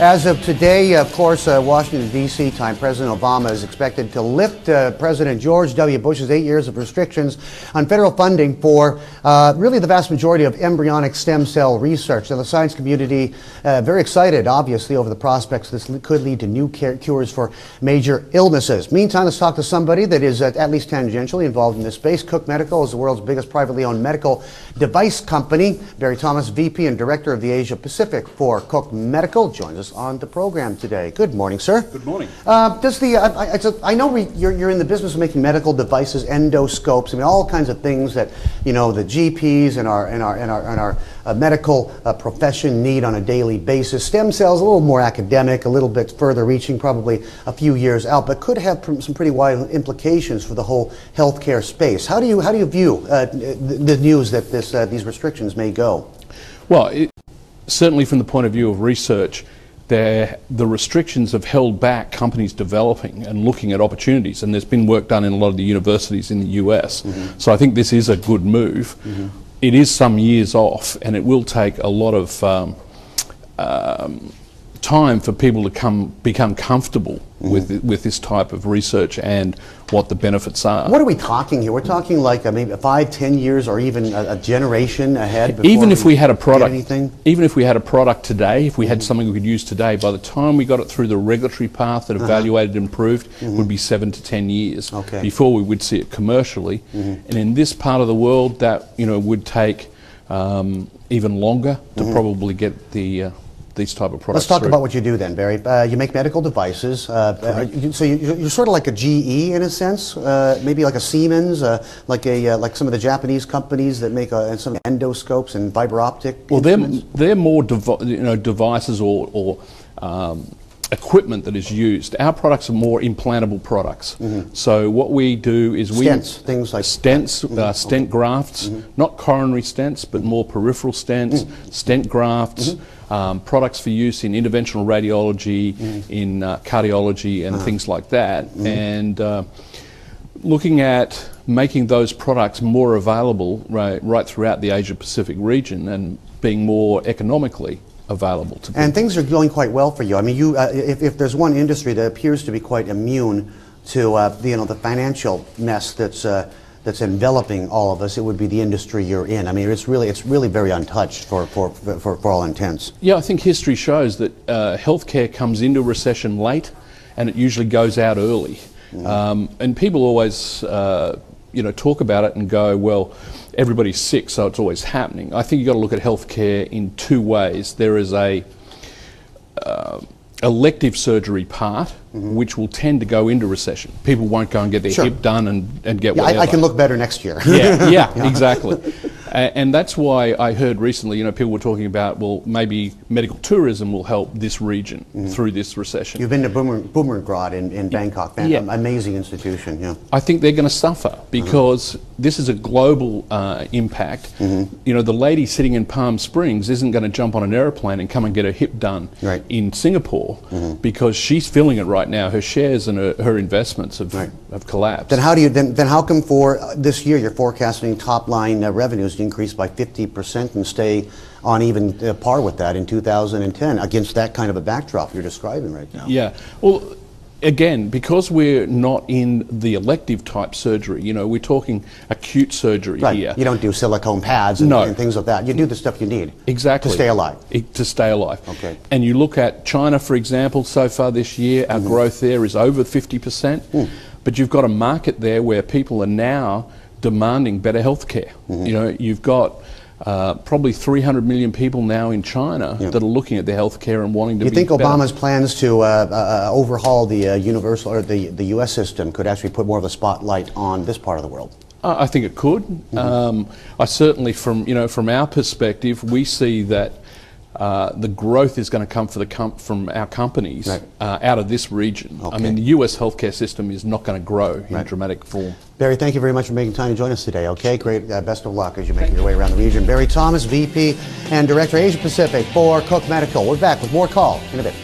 As of today, of course, Washington, D.C. time, President Obama is expected to lift President George W. Bush's 8 years of restrictions on federal funding for really the vast majority of embryonic stem cell research. Now, the science community very excited, obviously, over the prospects this could lead to new cures for major illnesses. Meantime, let's talk to somebody that is at least tangentially involved in this space. Cook Medical is the world's biggest privately owned medical device company. Barry Thomas, VP and Director of the Asia Pacific for Cook Medical, joins us on the program today. Good morning, sir. Good morning. I know you're in the business of making medical devices, endoscopes, I mean, all kinds of things that, you know, the GPs and our medical profession need on a daily basis. Stem cells, a little more academic, a little bit further reaching, probably a few years out, but could have some pretty wide implications for the whole healthcare space. How do you view the news that these restrictions may go? Well, certainly from the point of view of research, the restrictions have held back companies developing and looking at opportunities, and there's been work done in a lot of the universities in the US. Mm-hmm. So I think this is a good move. Mm-hmm. It is some years off, and it will take a lot of time for people to become comfortable with this type of research and what the benefits are. What are we talking here? We're talking like maybe 5, 10 years, or even a generation ahead. Even if we had a product, even if we had a product today, if we had something we could use today, by the time we got it through the regulatory path that evaluated and approved, would be 7 to 10 years before we would see it commercially. And in this part of the world, that would take even longer to probably get these type of products. Let's talk about what you do then, Barry. You make medical devices. So you're sort of like a GE in a sense, maybe like a Siemens, like some of the Japanese companies that make some endoscopes and fiber optic. Well, they're more devices or equipment that is used. Our products are more implantable products. So what we do is things like stents, stent grafts, not coronary stents, but more peripheral stents, stent grafts. Products for use in interventional radiology, in cardiology and things like that, and looking at making those products more available right throughout the Asia Pacific region and being more economically available to people. And things are going quite well for you. I mean, if there's one industry that appears to be quite immune to the financial mess that's enveloping all of us, it would be the industry you're in. I mean, it's really very untouched for all intents. Yeah, I think history shows that healthcare comes into recession late, and it usually goes out early. And people always, talk about it and go, well, everybody's sick, so it's always happening. I think you've got to look at healthcare in two ways. There is a elective surgery part, which will tend to go into recession. People won't go and get their hip done and get whatever. I can look better next year. Yeah, exactly. And that's why I heard recently, people were talking about, well, maybe medical tourism will help this region through this recession. You've been to Bloomberg in Bangkok, amazing institution. Yeah. I think they're going to suffer because this is a global impact. The lady sitting in Palm Springs isn't going to jump on an airplane and come and get her hip done in Singapore because she's feeling it right now. Her shares and her investments have collapsed. Then how come for this year you're forecasting top line revenues to increase by 50% and stay on even par with that in 2010 against that kind of a backdrop you're describing right now? Yeah. Well, again, because we're not in the elective type surgery, we're talking acute surgery here. You don't do silicone pads and things like that. You do the stuff you need. Exactly. To stay alive. To stay alive. Okay. And you look at China, for example, so far this year, our growth there is over 50%. But you've got a market there where people are now demanding better health care. You've got probably 300 million people now in China that are looking at their health care and wanting to be better. You think Obama's plans to overhaul the universal or the U.S. system could actually put more of a spotlight on this part of the world? I think it could. I certainly, from our perspective, we see that the growth is going to come from our companies out of this region. I mean, the U.S. healthcare system is not going to grow in dramatic form. Barry, thank you very much for making time to join us today. Okay, great. Best of luck as you make your way around the region. Barry Thomas, VP and Director Asia Pacific for Cook Medical. We're back with more Call in a bit.